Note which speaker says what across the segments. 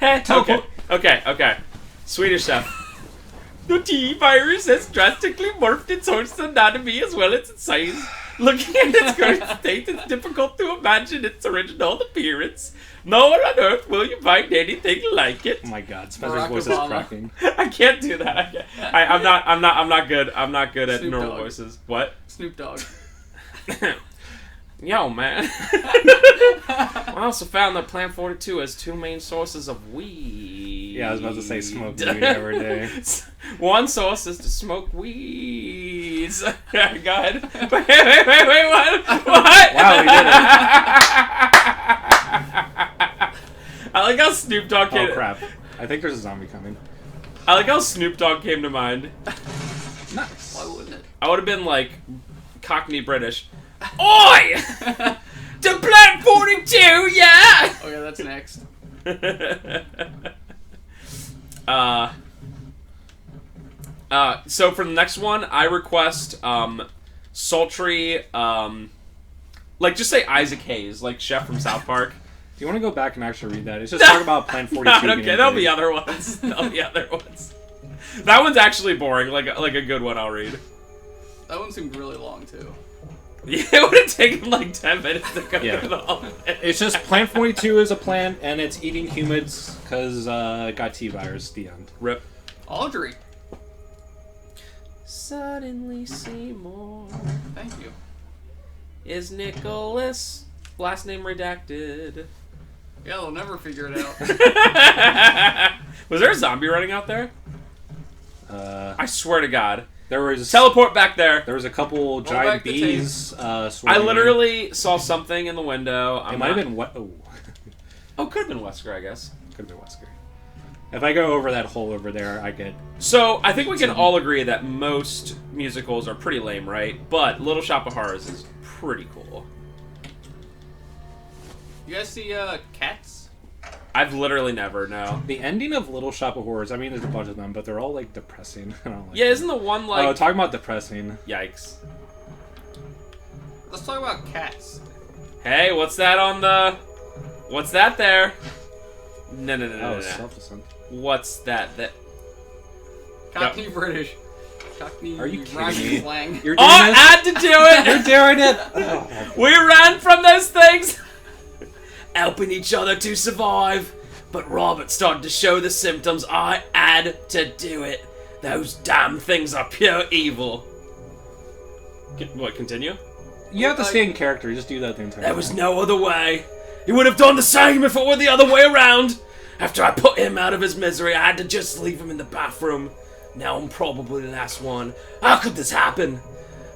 Speaker 1: Okay. Swedish chef. The T-virus has drastically morphed its host anatomy as well as its size. Looking at its current state, it's difficult to imagine its original appearance. Nowhere on Earth will you find anything like it.
Speaker 2: Oh my God, Spencer's voice is cracking.
Speaker 1: I can't do that. I'm not good. I'm not good at normal voices. What?
Speaker 3: Snoop Dogg.
Speaker 1: Yo, man. I also found that Plant 42 has two main sources of weed.
Speaker 2: Yeah, I was about to say smoke weed every day.
Speaker 1: One source is to smoke weeds. Go ahead. Wait, what?
Speaker 2: Wow, we did it.
Speaker 1: I like how Snoop Dogg came.
Speaker 2: Oh, crap. I think there's a zombie coming.
Speaker 1: I like how Snoop Dogg came to mind.
Speaker 2: Nice.
Speaker 3: Why wouldn't it?
Speaker 1: I would have been like Cockney British. Oi! To Plant 42, yeah!
Speaker 3: Okay, that's next.
Speaker 1: So for the next one, I request, sultry, like, just say Isaac Hayes, like Chef from South Park.
Speaker 2: Do you want to go back and actually read that? It's just talk about Plant 42.
Speaker 1: Okay, there'll be other ones. That one's actually boring, like a good one I'll read.
Speaker 3: That one seemed really long, too.
Speaker 1: Yeah, it would have taken like 10 minutes to go through the whole thing.
Speaker 2: It's just Plant 42 is a plant, and it's eating humans because it got T-virus. The end.
Speaker 1: Rip.
Speaker 3: Audrey.
Speaker 1: Suddenly Seymour
Speaker 3: Thank you.
Speaker 1: is Nicholas. Last name redacted.
Speaker 3: Yeah, they'll never figure it out.
Speaker 1: Was there a zombie running out there? I swear to God.
Speaker 2: There was
Speaker 1: Teleport back there.
Speaker 2: There was a couple giant bees.
Speaker 1: I literally saw something in the window.
Speaker 2: It might have been
Speaker 1: Oh, could have been Wesker, I guess.
Speaker 2: Could have been Wesker. If I go over that hole over there, I get.
Speaker 1: So I think we can all agree that most musicals are pretty lame, right? But Little Shop of Horrors is pretty cool.
Speaker 3: You guys see Cats?
Speaker 1: I've literally never, no.
Speaker 2: The ending of Little Shop of Horrors, I mean, there's a bunch of them, but they're all, like, depressing. I don't like
Speaker 1: yeah,
Speaker 2: them.
Speaker 1: isn't the one, like...
Speaker 2: Oh, talking about depressing.
Speaker 1: Yikes.
Speaker 3: Let's talk about Cats.
Speaker 1: Hey, what's that on the... What's that there? No.
Speaker 2: Oh, self-descent.
Speaker 1: What's that?
Speaker 3: Cockney British. Cockney
Speaker 2: Are you kidding
Speaker 3: rhyming
Speaker 2: me?
Speaker 3: slang.
Speaker 2: You're doing
Speaker 1: I
Speaker 2: this?
Speaker 1: had to do it!
Speaker 2: You're doing it! Oh,
Speaker 1: we ran from those things! Helping each other to survive. But Robert started to show the symptoms. I had to do it. Those damn things are pure evil. What, continue?
Speaker 2: You have to stay in character. Just do that the entire time.
Speaker 1: There was no other way. He would have done the same if it were the other way around. After I put him out of his misery, I had to just leave him in the bathroom. Now I'm probably the last one. How could this happen?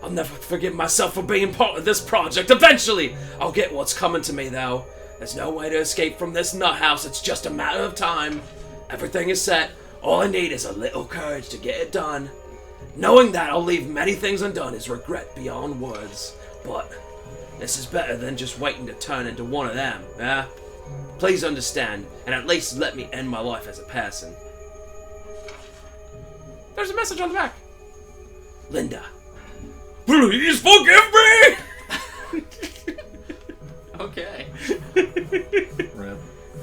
Speaker 1: I'll never forgive myself for being part of this project. Eventually, I'll get what's coming to me, though. There's no way to escape from this nut house. It's just a matter of time. Everything is set. All I need is a little courage to get it done. Knowing that I'll leave many things undone is regret beyond words. But this is better than just waiting to turn into one of them, yeah? Please understand, and at least let me end my life as a person. There's a message on the back. Linda. Please forgive me!
Speaker 3: Okay.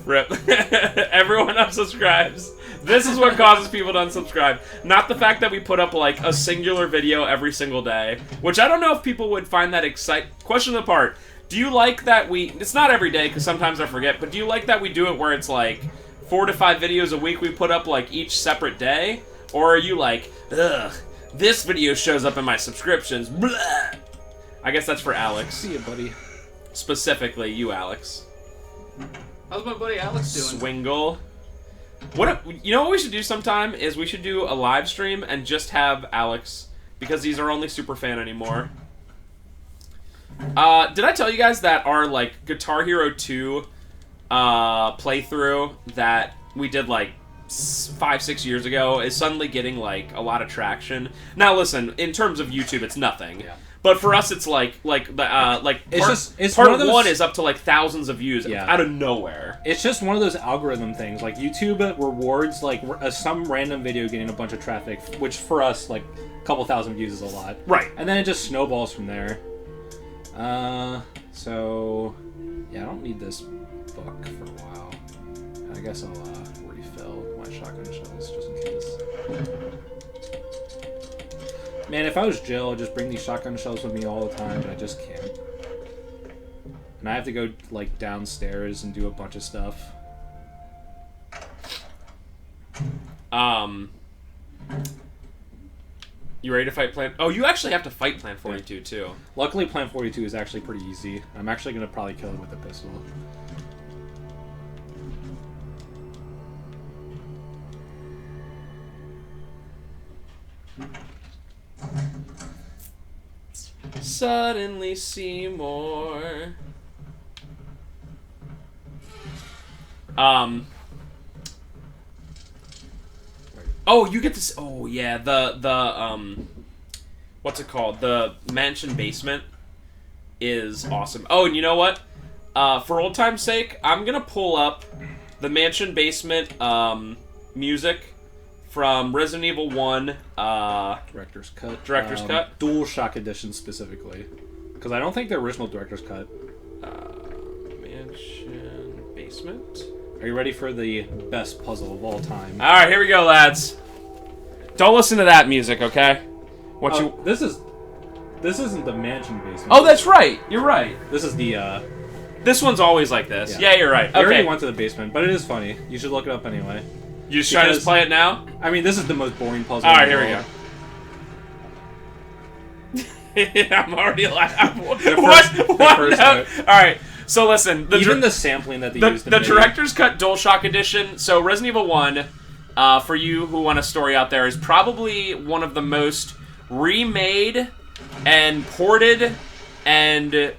Speaker 2: Rip.
Speaker 1: Everyone unsubscribes. This is what causes people to unsubscribe. Not the fact that we put up, like, a singular video every single day. Which I don't know if people would find that exciting. Question apart. Do you like that we... It's not every day, because sometimes I forget. But do you like that we do it where it's, like, 4 to 5 videos a week we put up, like, each separate day? Or are you like, ugh, this video shows up in my subscriptions. Blah. I guess that's for Alex.
Speaker 2: See ya, buddy.
Speaker 1: Specifically, you, Alex.
Speaker 3: How's my buddy Alex doing?
Speaker 1: Swingle. You know what we should do sometime? Is we should do a live stream and just have Alex, because he's our only super fan anymore. Did I tell you guys that our, like, Guitar Hero 2 playthrough that we did, like, 5-6 years ago is suddenly getting, like, a lot of traction? Now, listen, in terms of YouTube, it's nothing. Yeah. But for us, it's part one is up to like thousands of views out of nowhere.
Speaker 2: It's just one of those algorithm things. Like YouTube rewards like some random video getting a bunch of traffic, which for us like a couple thousand views is a lot.
Speaker 1: Right.
Speaker 2: And then it just snowballs from there. So yeah, I don't need this book for a while. I guess I'll shotgun shells just in case. Man, if I was Jill, I'd just bring these shotgun shells with me all the time, but I just can't. And I have to go, like, downstairs and do a bunch of stuff.
Speaker 1: You ready to fight Plan... Oh, you actually have to fight Plan 42, too.
Speaker 2: Luckily, Plan 42 is actually pretty easy. I'm actually going to probably kill it with a pistol.
Speaker 1: Suddenly Seymour. Oh, you get this. Oh, yeah. The what's it called? The mansion basement is awesome. Oh, and you know what? For old time's sake, I'm gonna pull up the mansion basement music from Resident Evil 1.
Speaker 2: Director's Cut.
Speaker 1: Director's Cut?
Speaker 2: DualShock Edition specifically. Because I don't think the original Director's Cut.
Speaker 1: Mansion basement.
Speaker 2: Are you ready for the best puzzle of all time?
Speaker 1: Alright, here we go, lads. Don't listen to that music, okay?
Speaker 2: This isn't the mansion basement.
Speaker 1: Oh, that's right. You're right.
Speaker 2: This is the,
Speaker 1: This one's always like this. Yeah, you're right.
Speaker 2: I already
Speaker 1: Okay.
Speaker 2: went to the basement, but it is funny. You should look it up anyway.
Speaker 1: You just trying to play it now?
Speaker 2: I mean, this is the most boring puzzle.
Speaker 1: Alright, here we go. I'm already laughing. What? No. Alright, so listen.
Speaker 2: Even the sampling that they used in
Speaker 1: the Director's Cut DualShock Edition. So Resident Evil 1, for you who want a story out there, is probably one of the most remade and ported and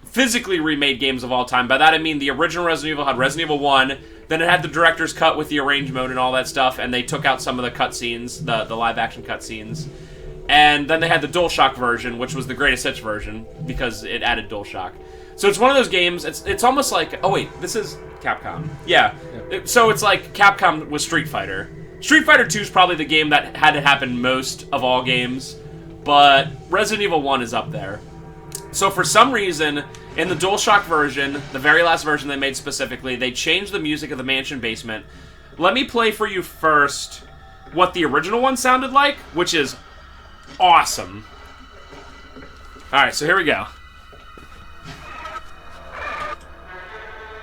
Speaker 1: physically remade games of all time. By that I mean the original Resident Evil had Resident Evil 1, then it had the Director's Cut with the arrange mode and all that stuff, and they took out some of the cutscenes, the live-action cutscenes. And then they had the DualShock version, which was the greatest hits version, because it added DualShock. So it's one of those games, it's almost like... Oh wait, this is Capcom. Yeah. So it's like Capcom with Street Fighter. Street Fighter 2 is probably the game that had it happen most of all games, but Resident Evil 1 is up there. So for some reason, in the DualShock version, the very last version they made specifically, they changed the music of the mansion basement. Let me play for you first what the original one sounded like, which is awesome. Alright, so here we go.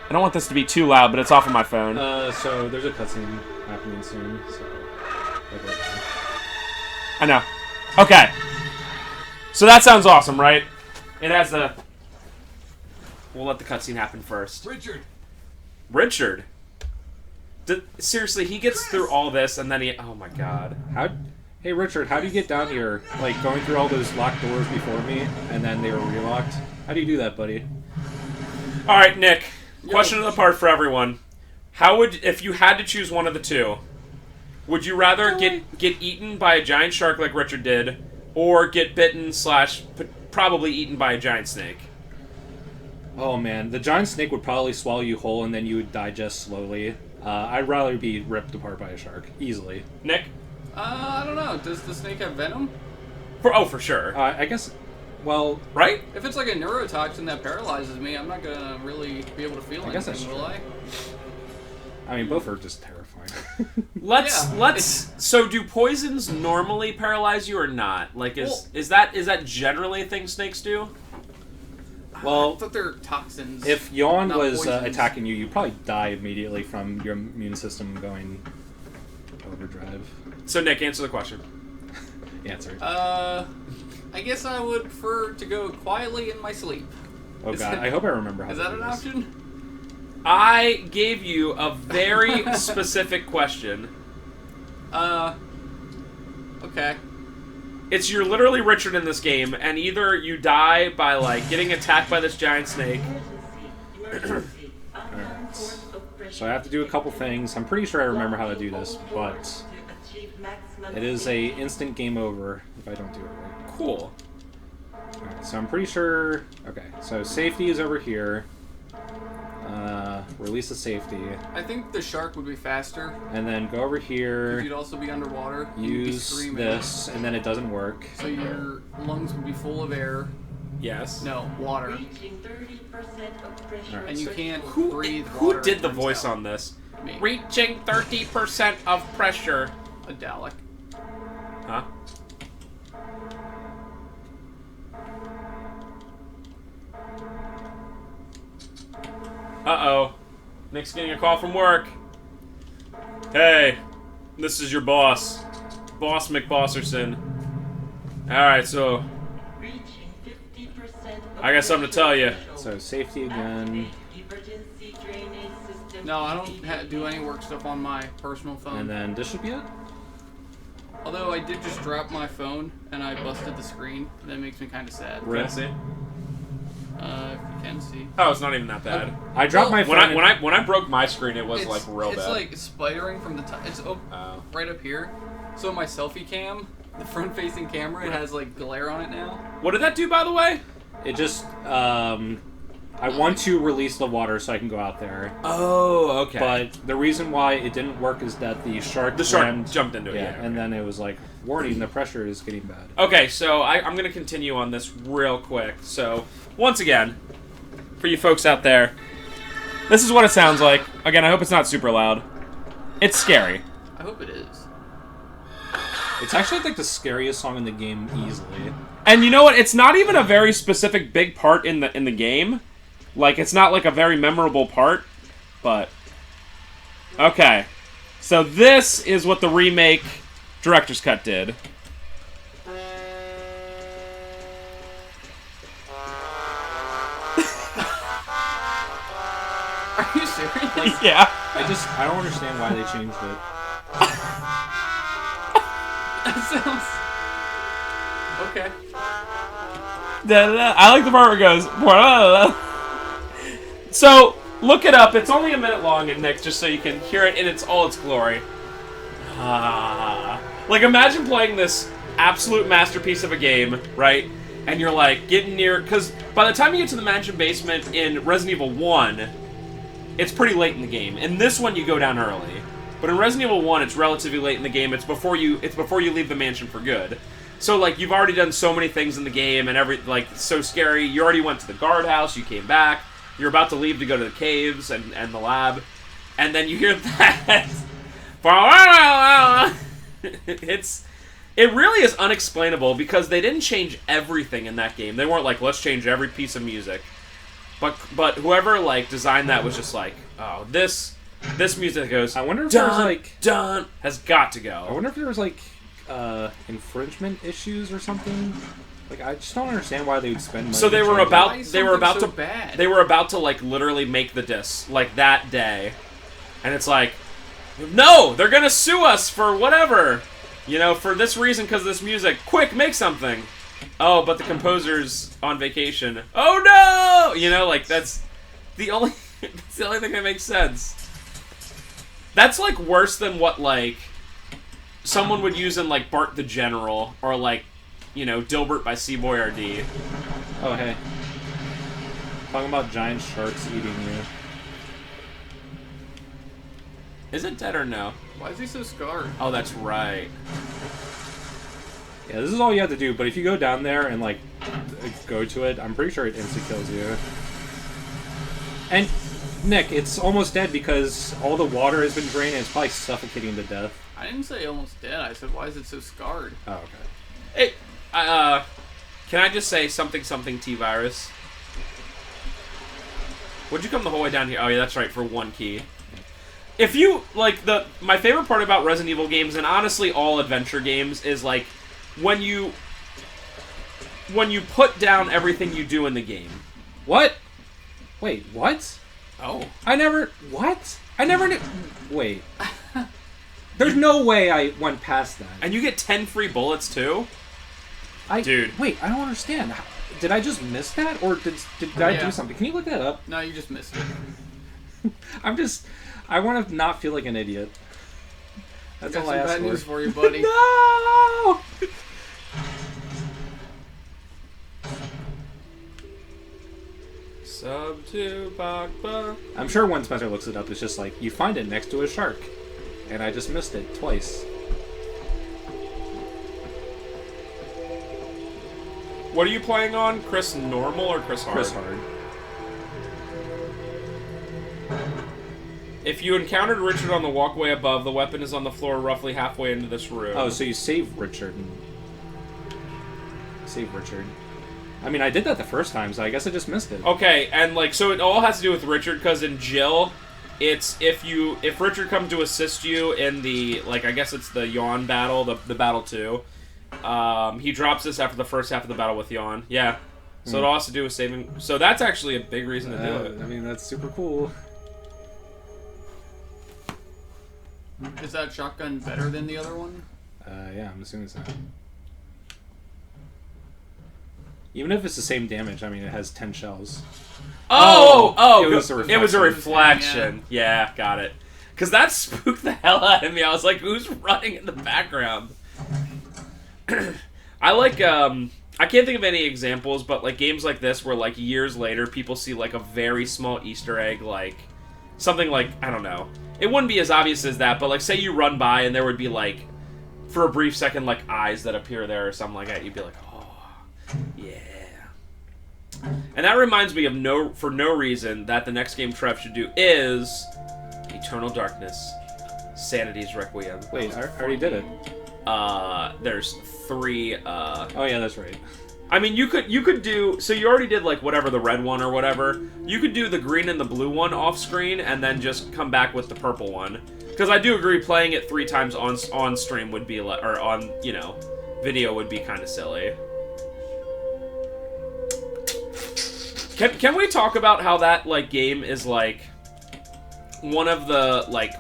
Speaker 1: I don't want this to be too loud, but it's off of my phone.
Speaker 2: So there's a cutscene happening soon, so...
Speaker 1: I know. Okay. So that sounds awesome, right? It has the... We'll let the cutscene happen first. Richard? Seriously, he gets through all this, and then he... Oh my god.
Speaker 2: Hey Richard, how do you get down here? Like, going through all those locked doors before me, and then they were relocked? How do you do that, buddy?
Speaker 1: Alright, Nick. Question of the part for everyone. How would... If you had to choose one of the two, would you rather get eaten by a giant shark like Richard did, or get bitten / probably eaten by a giant snake?
Speaker 2: Oh man, the giant snake would probably swallow you whole, and then you would digest slowly. I'd rather be ripped apart by a shark, easily.
Speaker 1: Nick?
Speaker 3: I don't know. Does the snake have venom?
Speaker 1: For sure.
Speaker 2: I guess... Well...
Speaker 1: Right?
Speaker 3: If it's like a neurotoxin that paralyzes me, I'm not gonna really be able to feel
Speaker 2: guess
Speaker 3: anything, will I?
Speaker 2: I mean, both are just terrifying.
Speaker 1: Let's. So, do poisons normally paralyze you or not? Like, is that generally a thing snakes do?
Speaker 2: Well,
Speaker 3: I thought they're toxins.
Speaker 2: If Yawn was
Speaker 3: poisons.
Speaker 2: attacking you, you'd probably die immediately from your immune system going overdrive.
Speaker 1: So, Nick, answer the question.
Speaker 2: Answer.
Speaker 3: I guess I would prefer to go quietly in my sleep.
Speaker 2: Oh god, I hope I remember how
Speaker 3: Is
Speaker 2: to
Speaker 3: that
Speaker 2: do
Speaker 3: an
Speaker 2: this.
Speaker 3: option?
Speaker 1: I gave you a very specific question.
Speaker 3: Okay.
Speaker 1: You're literally Richard in this game, and either you die by, like, getting attacked by this giant snake.
Speaker 2: Alright. So I have to do a couple things. I'm pretty sure I remember how to do this, but it is a instant game over if I don't do it right.
Speaker 1: Cool.
Speaker 2: Alright, so I'm pretty sure... Okay, so safety is over here. Release the safety.
Speaker 3: I think the shark would be faster.
Speaker 2: And then go over here.
Speaker 3: You'd also be underwater. You'd be
Speaker 2: Use
Speaker 3: screaming.
Speaker 2: this, and then it doesn't work.
Speaker 3: So your lungs would be full of air.
Speaker 1: Yes.
Speaker 3: No, water.
Speaker 2: Alright,
Speaker 3: And you
Speaker 2: so
Speaker 3: can't
Speaker 1: Who
Speaker 3: breathe
Speaker 1: who
Speaker 3: water.
Speaker 1: did the
Speaker 3: turns
Speaker 1: voice
Speaker 3: out.
Speaker 1: on this?
Speaker 3: Me.
Speaker 1: Reaching 30% of pressure.
Speaker 3: A Dalek.
Speaker 1: Huh? Uh-oh. Nick's getting a call from work. Hey, this is your boss. Boss McBosserson. Alright, so... I got something to tell you.
Speaker 2: So, safety again.
Speaker 3: No, I don't do any work stuff on my personal phone.
Speaker 2: And then this should be it?
Speaker 3: Although I did just drop my phone and I busted the screen. That makes me kind of sad.
Speaker 1: Can I see?
Speaker 3: If you can see.
Speaker 1: Oh, it's not even that bad.
Speaker 2: I dropped my phone.
Speaker 1: When I broke my screen, it was like real bad.
Speaker 3: It's like spidering from the top. It's right up here. So my selfie cam, the front-facing camera, it has like glare on it now.
Speaker 1: What did that do, by the way?
Speaker 2: It just, I want to release the water so I can go out there.
Speaker 1: Oh, okay.
Speaker 2: But the reason why it didn't work is that the shark
Speaker 1: jumped into it. Yeah,
Speaker 2: and then it was like, warning, the pressure is getting bad.
Speaker 1: Okay, so I'm going to continue on this real quick. So, once again, for you folks out there, this is what it sounds like. Again, I hope it's not super loud. It's scary.
Speaker 3: I hope it is.
Speaker 2: It's actually like the scariest song in the game easily.
Speaker 1: And you know what? It's not even a very specific big part in the game. Like, it's not like a very memorable part, but... Okay. So this is what the remake director's cut did.
Speaker 3: Are you serious?
Speaker 1: Yeah.
Speaker 2: I don't understand why they changed it.
Speaker 3: That sounds... Okay.
Speaker 1: I like the part where it goes... So, look it up. It's only a minute long, and Nick, just so you can hear it in all its glory. Like, imagine playing this absolute masterpiece of a game, right? And you're, like, getting near... Because by the time you get to the mansion basement in Resident Evil 1, it's pretty late in the game. In this one, you go down early. But in Resident Evil 1, it's relatively late in the game. It's before you leave the mansion for good. So, like, you've already done so many things in the game, and it's so scary. You already went to the guardhouse, you came back, you're about to leave to go to the caves and the lab, and then you hear that. It really is unexplainable, because they didn't change everything in that game. They weren't like, let's change every piece of music. But whoever, like, designed that was just like, oh, this music goes,
Speaker 2: I wonder if
Speaker 1: dun,
Speaker 2: there's like...
Speaker 1: dun, has got to go.
Speaker 2: I wonder if there was like... infringement issues or something. Like, I just don't understand why they would spend money.
Speaker 1: So they were about to like literally make the disc like that day, and it's like, no, they're gonna sue us for whatever, you know, for this reason, because of this music. Quick, make something. Oh, but the composer's on vacation. Oh no, you know, like that's the only thing that makes sense. That's like worse than what like someone would use in, like, Bart the General, or, like, you know, Dilbert by C. Boyardee.
Speaker 2: Oh, hey. Talking about giant sharks eating you.
Speaker 1: Is it dead or no?
Speaker 3: Why is he so scarred?
Speaker 1: Oh, that's right.
Speaker 2: Yeah, this is all you have to do, but if you go down there and, like, go to it, I'm pretty sure it insta-kills you. And, Nick, it's almost dead because all the water has been drained and it's probably suffocating to death.
Speaker 3: I didn't say almost dead. I said, why is it so scarred?
Speaker 2: Oh, okay.
Speaker 1: Hey, can I just say something T-Virus? Would you come the whole way down here? Oh, yeah, that's right, for one key. If you, like, my favorite part about Resident Evil games, and honestly all adventure games, is, like, when you put down everything you do in the game.
Speaker 2: What? Wait, what?
Speaker 1: Oh.
Speaker 2: What? I never knew... Wait. There's no way I went past that.
Speaker 1: And you get 10 free bullets, too? Dude.
Speaker 2: Wait, I don't understand. Did I just miss that? Or did I do something? Can you look that up?
Speaker 3: No, you just missed it.
Speaker 2: I want to not feel like an idiot. That's all I ask for.
Speaker 3: Bad news for you, buddy.
Speaker 2: No!
Speaker 1: Sub to Pogba.
Speaker 2: I'm sure when Spencer looks it up, it's just like, you find it next to a shark. And I just missed it twice.
Speaker 1: What are you playing on? Chris Normal or Chris Hard?
Speaker 2: Chris Hard.
Speaker 1: If you encountered Richard on the walkway above, the weapon is on the floor roughly halfway into this room.
Speaker 2: Oh, so you save Richard. Save Richard. I mean, I did that the first time, so I guess I just missed it.
Speaker 1: Okay, and like, so it all has to do with Richard, because in Jill, it's if Richard comes to assist you in the, like, I guess it's the Yawn battle, the battle 2, he drops this after the first half of the battle with Yawn. Yeah. So it all has to do with saving. So that's actually a big reason to do it.
Speaker 2: I mean, that's super cool.
Speaker 3: Is that shotgun better than the other one?
Speaker 2: Yeah, I'm assuming so. Even if it's the same damage, I mean, it has 10 shells.
Speaker 1: Oh!
Speaker 2: It was a reflection.
Speaker 1: It was a reflection. Yeah, got it. Because that spooked the hell out of me. I was like, who's running in the background? I like, I can't think of any examples, but like games like this where like years later people see like a very small Easter egg, like something like, I don't know. It wouldn't be as obvious as that, but like say you run by and there would be like, for a brief second, like eyes that appear there or something like that. You'd be like, oh, yeah. And that reminds me of for no reason that the next game Trev should do is Eternal Darkness, Sanity's Requiem.
Speaker 2: Wait, I already did it.
Speaker 1: There's 3,
Speaker 2: Oh yeah, that's right.
Speaker 1: I mean, you could do, so you already did like whatever, the red one or whatever. You could do the green and the blue one off screen and then just come back with the purple one. Because I do agree playing it 3 times on stream would be like, or on, you know, video would be kind of silly. Can we talk about how that like game is like one of the like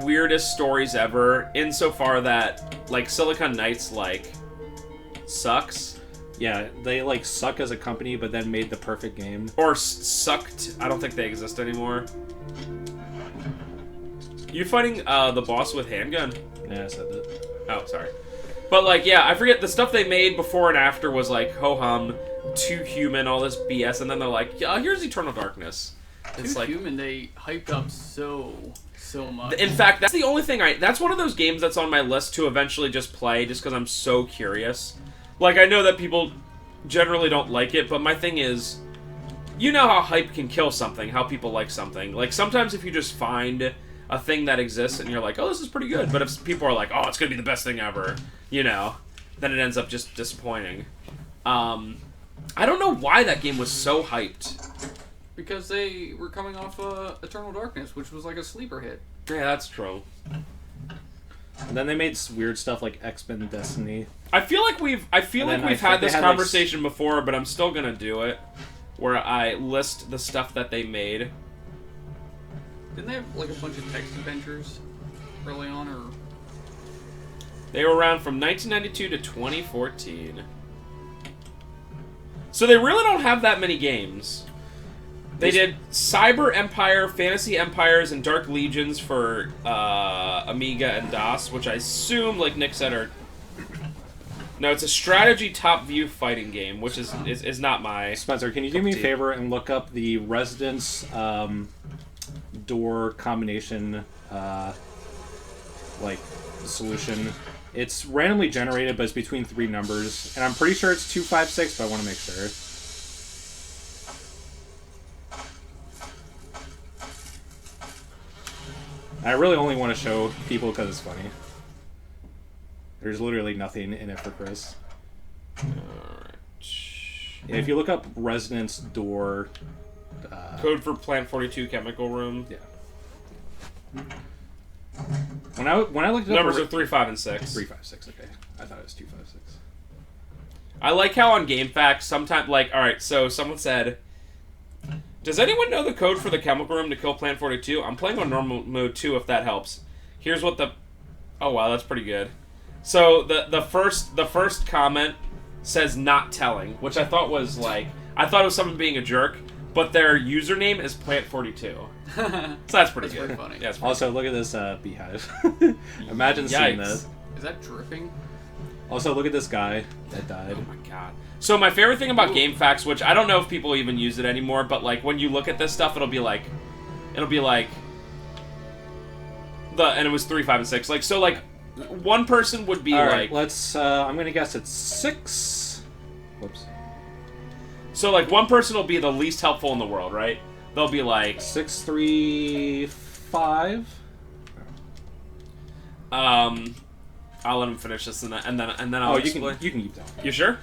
Speaker 1: weirdest stories ever, insofar that like Silicon Knights like sucks?
Speaker 2: Yeah, they like suck as a company, but then made the perfect game.
Speaker 1: Or sucked. I don't think they exist anymore. You fighting the boss with handgun?
Speaker 2: Yeah, I said that.
Speaker 1: Oh, sorry. But like, yeah, I forget the stuff they made before and after was like ho hum, Too Human, all this BS, and then they're like, yeah, here's Eternal Darkness. It's
Speaker 3: Too
Speaker 1: like
Speaker 3: Human, they hyped up so much.
Speaker 1: In fact, that's the only thing that's one of those games that's on my list to eventually just play, just because I'm so curious. Like, I know that people generally don't like it, but my thing is, you know how hype can kill something, how people like something. Like, sometimes if you just find a thing that exists and you're like, oh, this is pretty good, but if people are like, oh, it's gonna be the best thing ever, you know, then it ends up just disappointing. I don't know why that game was so hyped.
Speaker 3: Because they were coming off Eternal Darkness, which was like a sleeper hit.
Speaker 1: Yeah, that's true.
Speaker 2: And then they made weird stuff like X-Men Destiny.
Speaker 1: I feel like we've had this conversation before, but I'm still gonna do it, where I list the stuff that they made.
Speaker 3: Didn't they have like a bunch of text adventures early on, or?
Speaker 1: They were around from 1992 to 2014. So they really don't have that many games. They did Cyber Empire, Fantasy Empires, and Dark Legions for Amiga and DOS, which I assume, like Nick said, are... No, it's a strategy top-view fighting game, which is not my...
Speaker 2: Spencer, can you do me a favor and look up the Residence door combination, like, solution? It's randomly generated, but it's between 3 numbers, and I'm pretty sure it's 256, but I want to make sure. I really only want to show people because it's funny. There's literally nothing in it for Chris. Yeah, if you look up Resonance Door...
Speaker 1: Code for Plant 42 Chemical Room.
Speaker 2: Yeah. When I looked it up...
Speaker 1: Numbers are 3, 5, and 6.
Speaker 2: 3, 5, 6, okay. I thought it was 2, 5, 6.
Speaker 1: I like how on GameFAQs, sometimes, like, alright, so someone said... Does anyone know the code for the chemical room to kill Plant 42? I'm playing on normal mode too, if that helps. Here's what the... Oh wow, that's pretty good. So the first comment says not telling, which I thought was like... I thought it was someone being a jerk, but their username is Plant 42. So that's pretty good.
Speaker 3: Pretty funny.
Speaker 1: Yeah,
Speaker 2: Also, look at this beehive. Imagine seeing that.
Speaker 3: Is that dripping?
Speaker 2: Also, look at this guy that died.
Speaker 1: Oh my god. So my favorite thing about GameFAQs, which I don't know if people even use it anymore, but like when you look at this stuff, it'll be like, and it was 3, 5, and 6. Like, so like, one person would be like...
Speaker 2: let's, I'm gonna guess it's 6. Whoops.
Speaker 1: So like, one person will be the least helpful in the world, right? They'll be like...
Speaker 2: 6, 3, 5.
Speaker 1: I'll let him finish this and then I'll
Speaker 2: Oh,
Speaker 1: explain.
Speaker 2: you can keep going.
Speaker 1: You sure?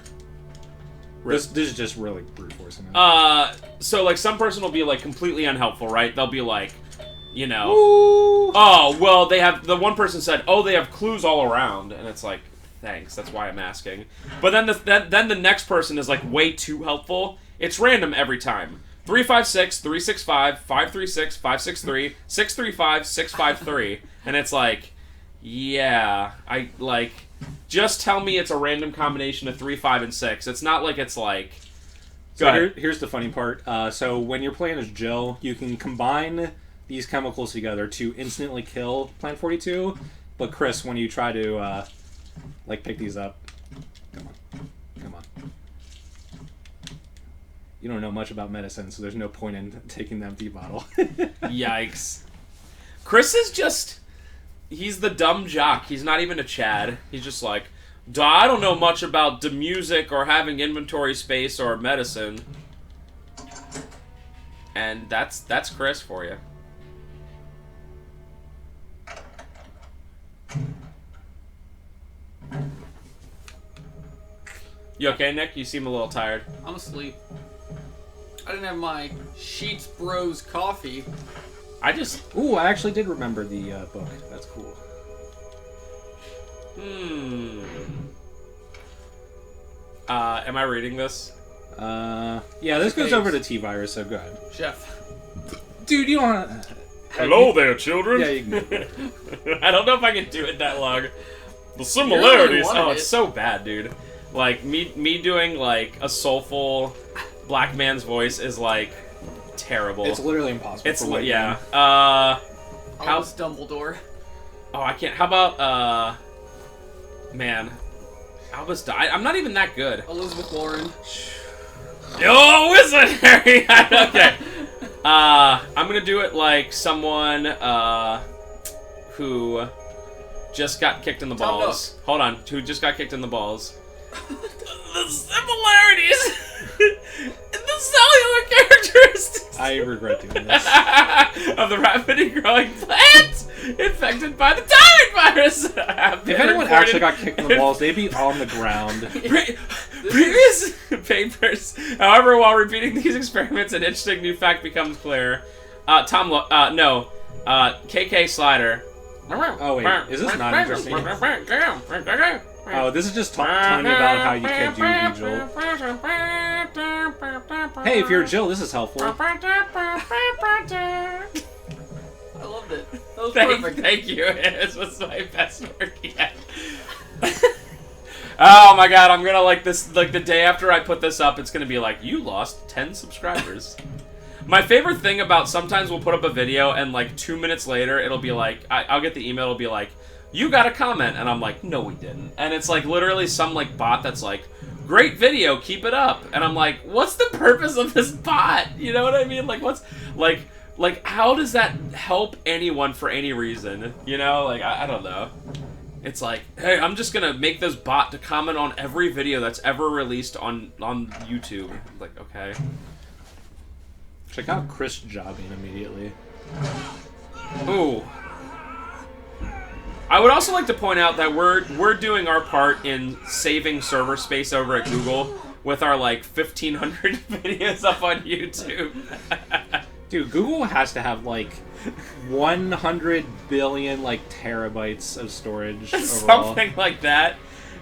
Speaker 2: This is just really brute forcing it.
Speaker 1: So like some person will be like completely unhelpful, right? They'll be like, you know,
Speaker 2: Ooh.
Speaker 1: oh well, they have the one person said, oh, they have clues all around, and it's like, thanks, that's why I'm asking. But then the next person is like way too helpful. It's random every time. 356, 365, 536, 563, 635, 653, and it's like, yeah, I like. Just tell me it's a random combination of 3, 5, and 6. It's not like it's like.
Speaker 2: So here's the funny part. So when you're playing as Jill, you can combine these chemicals together to instantly kill Plant 42. But Chris, when you try to like pick these up, come on. You don't know much about medicine, so there's no point in taking the empty bottle.
Speaker 1: Yikes. Chris is just. He's the dumb jock. He's not even a Chad. He's just like, duh, I don't know much about the music or having inventory space or medicine. And that's Chris for you. You okay, Nick? You seem a little tired.
Speaker 3: I'm asleep. I didn't have my Sheets Bros coffee.
Speaker 2: Ooh, I actually did remember the book. That's cool.
Speaker 1: Am I reading this?
Speaker 2: Yeah, this goes over to T-Virus, so go ahead.
Speaker 3: Chef.
Speaker 2: Dude, you don't want to...
Speaker 1: Hello there, children.
Speaker 2: Yeah, you can do it.
Speaker 1: I don't know if I can do it that long. The similarities.
Speaker 3: Really
Speaker 1: Oh, it's so bad, dude. Like me doing like a soulful black man's voice is like terrible.
Speaker 2: It's literally impossible.
Speaker 1: It's
Speaker 2: for white
Speaker 1: yeah.
Speaker 2: men.
Speaker 3: How's Dumbledore?
Speaker 1: Oh, I can't. How about man, Albus died. I'm not even that good.
Speaker 3: Elizabeth Warren.
Speaker 1: Oh, wizard! Okay. I'm gonna do it like someone who just got kicked in the
Speaker 3: Tom
Speaker 1: balls. Hold on, who just got kicked in the balls. The similarities in the cellular characteristics
Speaker 2: I regret doing this.
Speaker 1: of the rapidly growing plant infected by the tyrant virus.
Speaker 2: If anyone actually got kicked in the balls, they'd be on the ground.
Speaker 1: Previous papers. However, while repeating these experiments, an interesting new fact becomes clear. KK Slider.
Speaker 2: Oh wait, is this not interesting? Oh, this is just telling you about how you can do Jill. Hey, if you're Jill, this is helpful.
Speaker 3: I loved it. That was perfect.
Speaker 1: Thank you. This was my best work yet. Oh my god, I'm gonna like this, like the day after I put this up, it's gonna be like, you lost 10 subscribers. My favorite thing about sometimes we'll put up a video and like 2 minutes later, it'll be like, I'll get the email, it'll be like, you got a comment, and I'm like, no we didn't. And it's like literally some like bot that's like, great video, keep it up. And I'm like, what's the purpose of this bot? You know what I mean? Like what's, like how does that help anyone for any reason? You know, like I don't know. It's like, hey, I'm just gonna make this bot to comment on every video that's ever released on YouTube. Like, okay.
Speaker 2: Check out Chris jobbing immediately.
Speaker 1: Ooh. I would also like to point out that we're doing our part in saving server space over at Google with our like 1,500 videos up on YouTube.
Speaker 2: Dude, Google has to have like 100 billion like terabytes of storage overall.
Speaker 1: Something like that.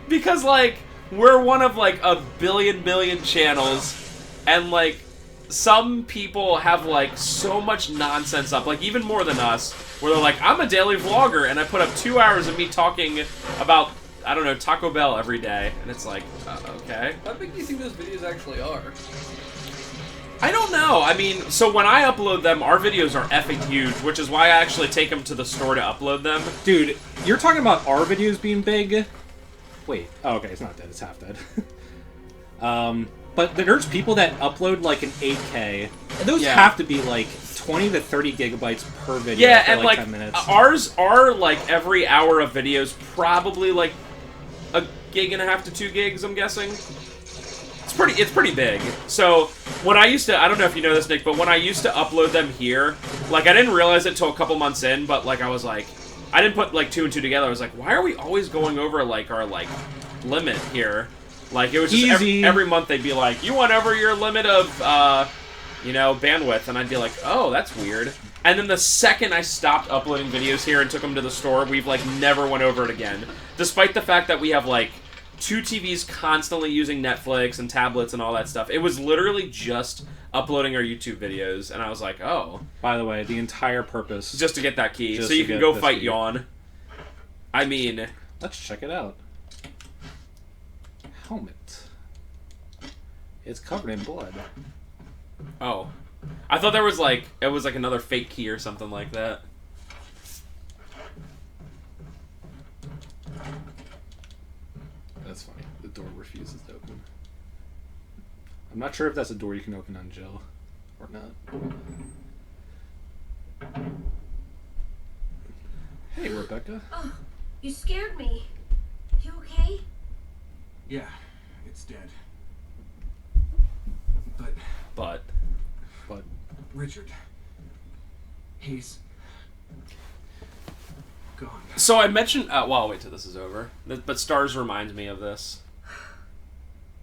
Speaker 1: Because like we're one of like a billion channels, and like some people have like so much nonsense up, like even more than us, where they're like, I'm a daily vlogger and I put up 2 hours of me talking about, I don't know, Taco Bell every day. And it's like, okay.
Speaker 3: How big do you think those videos actually are?
Speaker 1: I don't know. I mean, so when I upload them, our videos are effing huge, which is why I actually take them to the store to upload them.
Speaker 2: Dude, you're talking about our videos being big? Wait. Oh, okay, it's not dead. It's half dead. But there's people that upload like an 8K, and those have to be like 20 to 30 gigabytes per video for
Speaker 1: and
Speaker 2: like 10 minutes.
Speaker 1: Ours are like every hour of videos probably like 1.5 to 2 gigs, I'm guessing. It's pretty big. So when I used to, I don't know if you know this, Nick, but when I used to upload them here, like I didn't realize it till a couple months in, but like I was like, I didn't put like 2 and 2 together. I was like, why are we always going over like our like limit here? Like it was just every month they'd be like, you went over your limit of you know, bandwidth, and I'd be like, oh, that's weird. And then the second I stopped uploading videos here and took them to the store, we've like never went over it again, despite the fact that we have like 2 TVs constantly using Netflix and tablets and all that stuff. It was literally just uploading our YouTube videos, and I was like, oh.
Speaker 2: By the way, the entire purpose...
Speaker 1: Just to get that key, so you can go fight key. Yawn. I mean...
Speaker 2: Let's check it out. Helmet. It's covered in blood.
Speaker 1: Oh. I thought there was like... It was like another fake key or something like that.
Speaker 2: That's funny. The door refuses to open. I'm not sure if that's a door you can open on Jill or not. Hey, Rebecca.
Speaker 4: Oh, you scared me. You okay?
Speaker 5: Yeah, it's dead. But Richard, he's gone.
Speaker 1: So I mentioned... well, I'll wait till this is over. But Stars reminds me of this.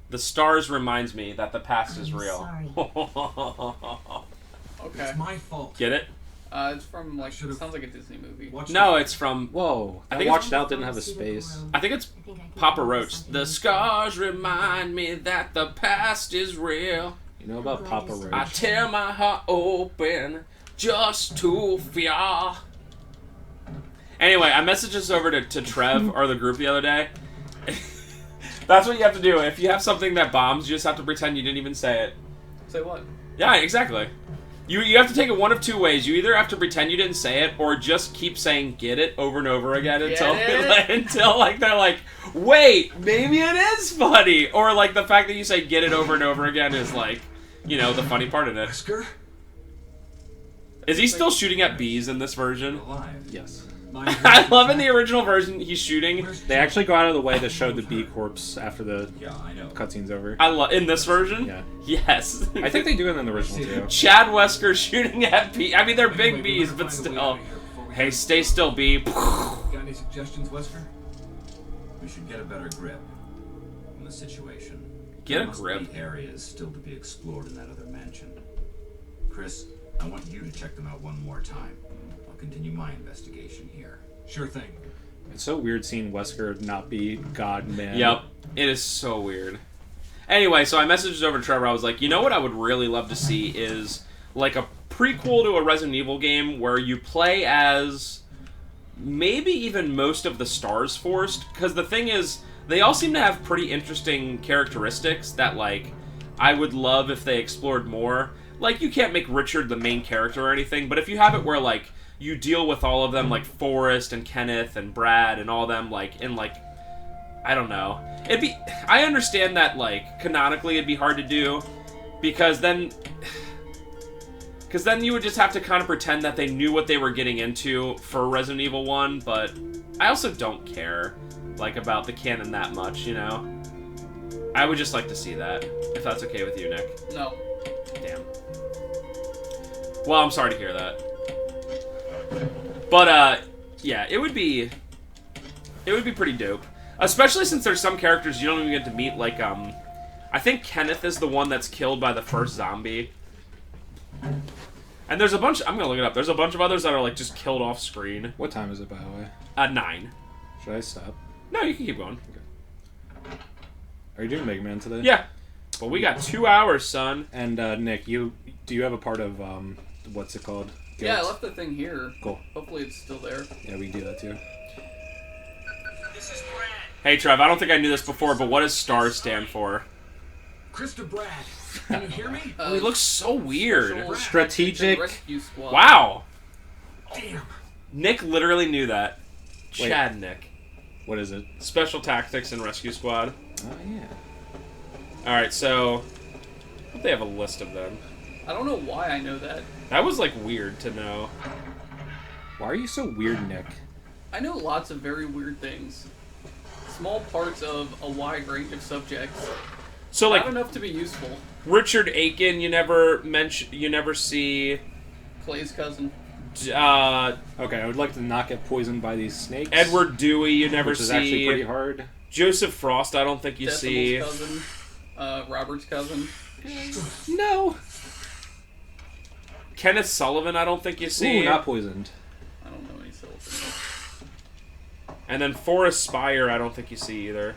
Speaker 1: The Stars reminds me that the past is real.
Speaker 4: Sorry.
Speaker 3: Okay.
Speaker 5: It's my fault.
Speaker 1: Get it?
Speaker 3: It's from like it sounds like a Disney movie.
Speaker 1: No, it's from...
Speaker 2: Whoa.
Speaker 1: I
Speaker 2: I
Speaker 1: think
Speaker 2: watched out didn't have a space.
Speaker 1: I think it's Papa Roach. The scars remind me that the past is real.
Speaker 2: You know about Papa Roach?
Speaker 1: I tear my heart open just to fear. Anyway, I messaged this over to Trev, or the group, the other day. That's what you have to do. If you have something that bombs, you just have to pretend you didn't even say it.
Speaker 3: Say what?
Speaker 1: Yeah, exactly. You have to take it one of 2 ways. You either have to pretend you didn't say it, or just keep saying "get it" over and over again until like they're like, wait, maybe it is funny, or like the fact that you say "get it" over and over again is like, you know, the funny part in it.
Speaker 5: Wesker?
Speaker 1: Is he still shooting at bees in this version?
Speaker 5: Alive.
Speaker 2: Yes.
Speaker 1: I love in the original version he's shooting.
Speaker 2: They actually go out of the way to show the bee corpse after the
Speaker 5: I know.
Speaker 2: cutscene's over.
Speaker 1: I love in this version.
Speaker 2: Yeah.
Speaker 1: Yes.
Speaker 2: I think they do it in the original too.
Speaker 1: Chad Wesker shooting at bee. I mean, they're big bees, but still. Hey, stay still, bee.
Speaker 5: Got any suggestions, Wesker?
Speaker 6: We should get a better grip on the situation.
Speaker 1: Get a
Speaker 6: There must
Speaker 1: grip.
Speaker 6: be areas still to be explored in that other mansion. Chris, I want you to check them out one more time. I'll continue my investigation here.
Speaker 5: Sure thing.
Speaker 2: It's so weird seeing Wesker not be God-Man.
Speaker 1: Yep. It is so weird. Anyway, so I messaged over to Trevor. I was like, you know what I would really love to see is like a prequel to a Resident Evil game where you play as maybe even most of the Stars Forced. Because the thing is, they all seem to have pretty interesting characteristics that, like, I would love if they explored more. Like, you can't make Richard the main character or anything, but if you have it where, like, you deal with all of them, like Forrest and Kenneth and Brad and all them, like, in, like, I don't know. It'd be... I understand that, like, canonically it'd be hard to do, because then you would just have to kind of pretend that they knew what they were getting into for Resident Evil 1, but I also don't care, like, about the canon that much, you know? I would just like to see that, if that's okay with you, Nick.
Speaker 3: No.
Speaker 1: Damn. Well, I'm sorry to hear that. But, yeah, it would be pretty dope. Especially since there's some characters you don't even get to meet, like, I think Kenneth is the one that's killed by the first zombie. And there's a bunch, I'm gonna look it up, there's a bunch of others that are, like, just killed off screen.
Speaker 2: What time is it, by the way?
Speaker 1: 9.
Speaker 2: Should I stop?
Speaker 1: No, you can keep going.
Speaker 2: Okay. Are you doing Mega Man today?
Speaker 1: Yeah. Well, we got 2 hours, son.
Speaker 2: And, Nick, do you have a part of, what's it called?
Speaker 3: Yeah, I
Speaker 2: Guilt?
Speaker 3: left the thing here.
Speaker 2: Cool.
Speaker 3: Hopefully it's still there.
Speaker 2: Yeah, we can do that too.
Speaker 5: This is Brad.
Speaker 1: Hey, Trev, I don't think I knew this before, but what does STARS stand for?
Speaker 5: Krista Brad. Can you hear me?
Speaker 1: Oh, he looks so weird.
Speaker 3: Special
Speaker 2: Strategic-
Speaker 3: Rescue Squad.
Speaker 1: Wow.
Speaker 5: Damn.
Speaker 1: Nick literally knew that.
Speaker 2: Wait.
Speaker 1: Chad Nick.
Speaker 2: What is it?
Speaker 1: Special Tactics and Rescue Squad.
Speaker 2: Oh, yeah.
Speaker 1: Alright, so... I hope they have a list of them.
Speaker 3: I don't know why I know that.
Speaker 1: That was, like, weird to know.
Speaker 2: Why are you so weird, Nick?
Speaker 3: I know lots of very weird things. Small parts of a wide range of subjects.
Speaker 1: So like
Speaker 3: Not enough to be useful.
Speaker 1: Richard Aiken, you never see.
Speaker 3: Clay's cousin.
Speaker 2: Okay, I would like to not get poisoned by these snakes.
Speaker 1: Edward Dewey, you never
Speaker 2: which
Speaker 1: see.
Speaker 2: is actually pretty hard.
Speaker 1: Joseph Frost, I don't think you see.
Speaker 3: Decimal's cousin. Robert's cousin.
Speaker 2: No.
Speaker 1: Kenneth Sullivan, I don't think you see.
Speaker 2: Ooh, not poisoned.
Speaker 3: I don't know any Sullivan.
Speaker 1: And then Forrest Spire, I don't think you see either.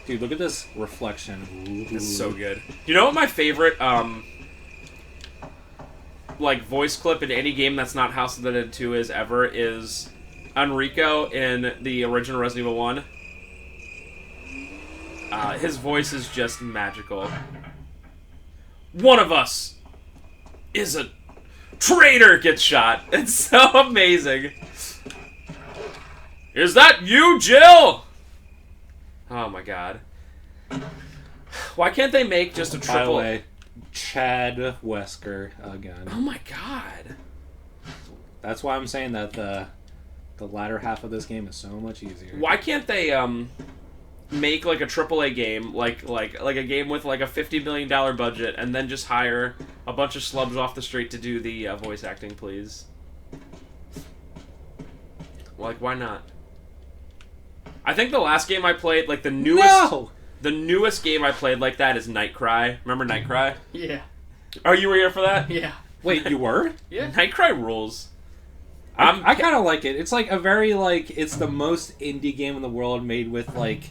Speaker 2: Dude, look at this reflection. Ooh.
Speaker 1: It's so good. You know what my favorite like voice clip in any game that's not House of the Dead 2 is ever is Enrico in the original Resident Evil 1. His voice is just magical. One of us is a traitor gets shot. It's so amazing. Is that you, Jill? Oh my god. Why can't they make just a
Speaker 2: By the
Speaker 1: triple...
Speaker 2: way, Chad Wesker again.
Speaker 1: Oh my god.
Speaker 2: That's why I'm saying that the latter half of this game is so much easier.
Speaker 1: Why can't they make like a AAA game, like a game with like a $50 million budget, and then just hire a bunch of slubs off the street to do the voice acting, please? Like, why not? I think the last game I played, like the newest game I played like that is Nightcry. Remember Nightcry?
Speaker 3: Yeah.
Speaker 1: Oh, you were here for that?
Speaker 3: Yeah.
Speaker 2: Wait, you were?
Speaker 3: Yeah.
Speaker 1: Nightcry rules.
Speaker 2: I kind of like it. It's like a very, like, it's the most indie game in the world made with, like,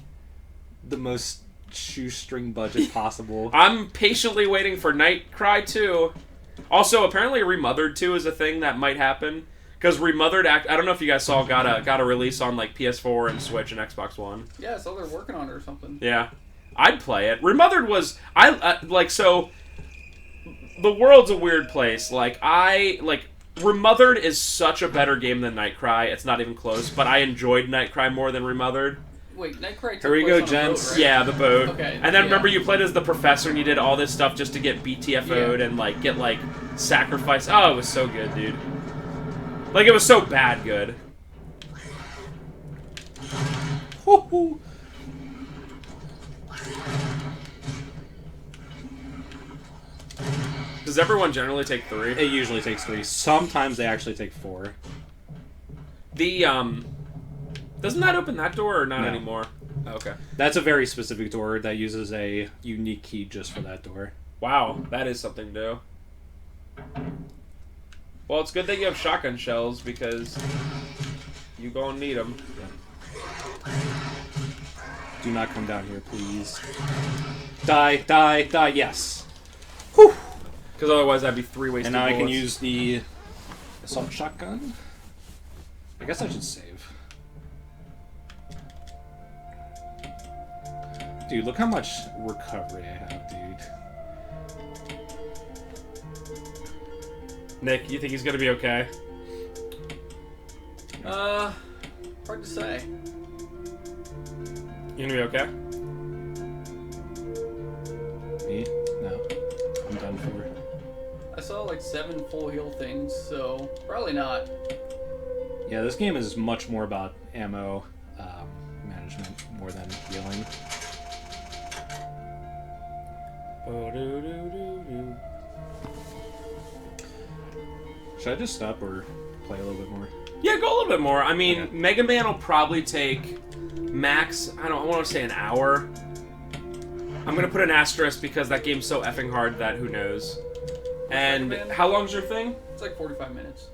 Speaker 2: the most shoestring budget possible.
Speaker 1: I'm patiently waiting for Nightcry 2. Also, apparently Remothered 2 is a thing that might happen. Because Remothered, I don't know if you guys saw, got a release on, like, PS4 and Switch and Xbox One.
Speaker 3: Yeah, so they're working on it or something.
Speaker 1: Yeah. I'd play it. Remothered was... so... The world's a weird place. Remothered is such a better game than Nightcry. It's not even close, but I enjoyed Nightcry more than Remothered.
Speaker 3: Wait, Nightcry took
Speaker 2: Here we
Speaker 3: place
Speaker 2: go,
Speaker 3: on a
Speaker 2: gents.
Speaker 3: boat, right?
Speaker 1: Yeah, the boat.
Speaker 3: Okay,
Speaker 1: And then
Speaker 3: yeah.
Speaker 1: remember you played as the professor and you did all this stuff just to get BTFO'd and, like, get, like, sacrificed. Oh, it was so good, dude. Like, it was so bad good.
Speaker 2: Woo-hoo.
Speaker 1: Does everyone generally take 3?
Speaker 2: It usually takes 3. Sometimes they actually take 4.
Speaker 1: The, doesn't that open that door or not
Speaker 2: No.
Speaker 1: anymore? Oh, okay.
Speaker 2: That's a very specific door that uses a unique key just for that door.
Speaker 1: Wow, that is something new. Well, it's good that you have shotgun shells because you gonna need them.
Speaker 2: Do not come down here, please. Die, die, die, yes. Whew.
Speaker 1: Because otherwise that'd be 3 wasted
Speaker 2: And now I can
Speaker 1: bullets.
Speaker 2: use the assault shotgun. I guess I should save. Dude, look how much recovery I have, dude.
Speaker 1: Nick, you think he's gonna be okay?
Speaker 3: Hard to say.
Speaker 1: You gonna be okay?
Speaker 2: Me? No. I'm done for.
Speaker 3: I saw like 7 full heal things, so probably not.
Speaker 2: Yeah, this game is much more about ammo management more than healing. Should I just stop or play a little bit more?
Speaker 1: Yeah, go a little bit more. I mean,
Speaker 2: Okay.
Speaker 1: Mega Man will probably take max, I want to say an hour. I'm gonna put an asterisk because that game's so effing hard that who knows. And
Speaker 3: Mega Man?
Speaker 1: how long's your thing?
Speaker 3: It's like 45 minutes.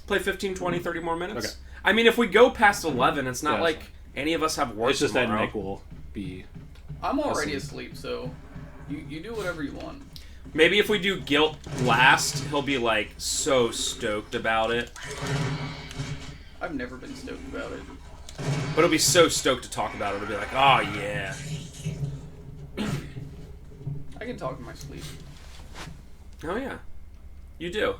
Speaker 1: Play 15, 20, 30 more minutes?
Speaker 2: Okay.
Speaker 1: I mean, if we go past 11, it's not
Speaker 2: Yeah,
Speaker 1: like
Speaker 2: that's
Speaker 1: any of us have work
Speaker 2: It's just
Speaker 1: tomorrow.
Speaker 2: that Nick will be...
Speaker 3: I'm already asleep, so you do whatever you want.
Speaker 1: Maybe if we do Guilt last, he'll be like so stoked about it.
Speaker 3: I've never been stoked about it.
Speaker 1: But he'll be so stoked to talk about it. He'll be like, oh yeah.
Speaker 3: I can talk in my sleep.
Speaker 1: Oh yeah. You do.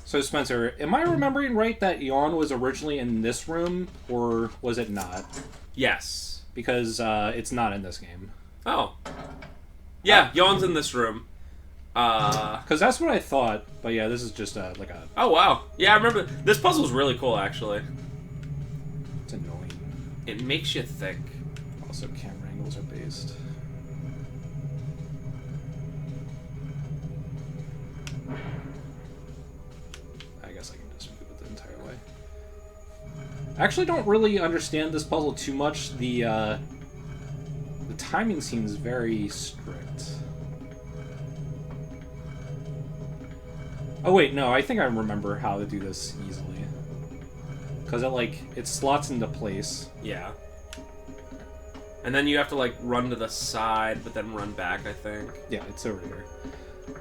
Speaker 2: So, Spencer, am I remembering right that Yawn was originally in this room, or was it not?
Speaker 1: Yes.
Speaker 2: Because it's not in this game.
Speaker 1: Oh. Yeah, Yawn's in this room.
Speaker 2: Because that's what I thought, but yeah, this is just like a...
Speaker 1: Oh wow. Yeah, I remember. This puzzle's really cool, actually.
Speaker 2: It's annoying.
Speaker 1: It makes you think.
Speaker 2: Also, camera angles are based. I guess I can just move it the entire way. I actually don't really understand this puzzle too much. The timing seems very strict. Oh wait, no, I think I remember how to do this easily. Because it slots into place.
Speaker 1: Yeah. And then you have to, like, run to the side, but then run back, I think.
Speaker 2: Yeah, it's over here.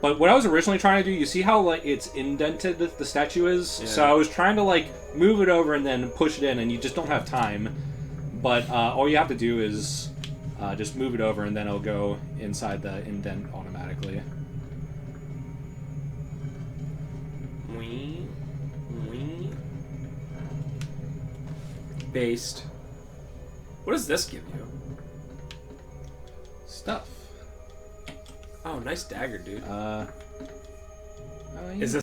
Speaker 2: But what I was originally trying to do, you see how, like, it's indented, the statue is?
Speaker 1: Yeah.
Speaker 2: So I was trying to, like, move it over and then push it in, and you just don't have time. But all you have to do is just move it over, and then it'll go inside the indent automatically.
Speaker 1: Wee. Wee. Based. What does this give you?
Speaker 2: Stuff.
Speaker 1: Oh, nice dagger, dude.
Speaker 2: Oh, yeah.
Speaker 1: Is this